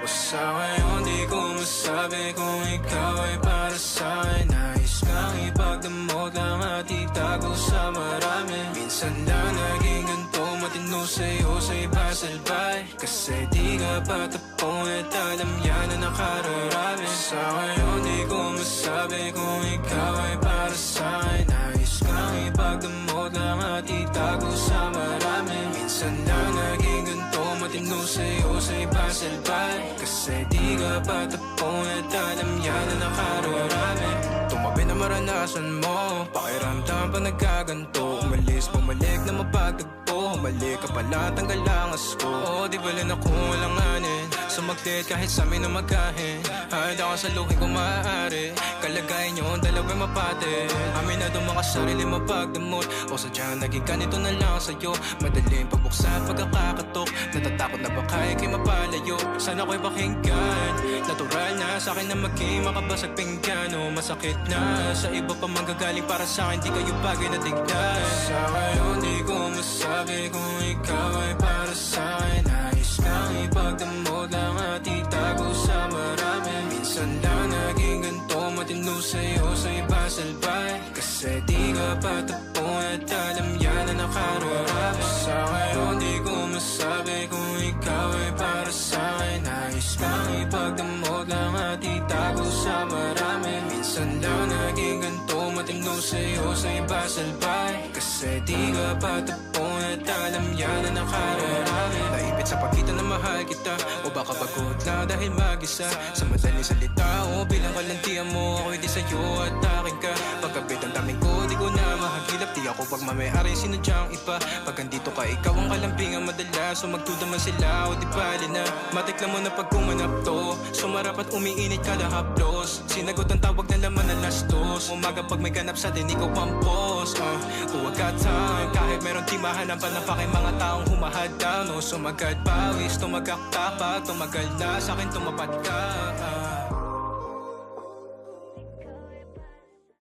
O sa ngayon di ko masabi kung ikaw ay para sa'kin. Nais kang ipagdamot lang at itago sa marami. Minsan lang naging ganito, matino sa'yo sa iba salbay. Kasi di ka patapon at alam yan na nakararami. Sa ngayon di ko masabi kung ikaw ay para sa'kin. Nais kang ipagdamot lang at itago sa marami. Minsan lang naging ganito, matino sa'yo sa iba salbay. Kasi di ka patapon at alam yan na nakararami. Tumabi na maranasan mo, pakiramdam pa nagkaganto. Umalis, bumalik na mapagtagpo. Humalik ka pala, tanggal ang asko. O di bala na kung walanganin, sumaglit kahit sa amin na magkahin. Handa ka sa luhin kung maaari, kalagayan nyo ang dalawa'y mapate. Amin na doon mga sarili mapagdamot. O sadyang naging ganito na lang sa'yo. Madaling pagbuksan, pagkakakatok. Natatakot na baka ikay mapalayo. Sana ko'y pakinggan, natural na sa'kin na maging makabasag pinggan. O masakit na sa iba pa manggagaling, para sa'kin di kayo bagay na tignan. Sa ngayon di ko masabi kung ikaw ay para sa'kin. Nais kang ipagdamot lang at itago sa marami. Minsan lang naging ganito, matino sa'yo sa iba salbay. Kasi di ka patapon at alam yan na nakararami. Sa ngayon di ko masabi kung ikaw ay para sa'kin. Nais kang ipagdamot lang at itago sa marami. Minsan lang naging ganito, matino sa'yo sa iba salbay. Kasi di ka patapon at alam yan na nakararami. Naipit sa pagkita na mahal kita, o baka pagod na dahil mag-isa. Sa madaling salita o bilang kalantian mo, ako'y di sa'yo at akin ka. Pagkabit ang daming ko, di ko na mahagilap. Di ako pagmamayari, sinadyang iba. Pag andito ka, ikaw ang kalambingan madalas. So magtudaman sila o di bali na. Matikla mo na pag kumanap to, sumarap at umiinit kada haplos. Sinagot ang tawag na laman na lastos. Umaga pag may ganap sa din, ikaw ang boss. Huwag ka time, kahit meron di mahanapan na pa kay mga taong humahad down. O sumagad pawis, tumagak tapag, tumagal na sa'kin tumapat ka.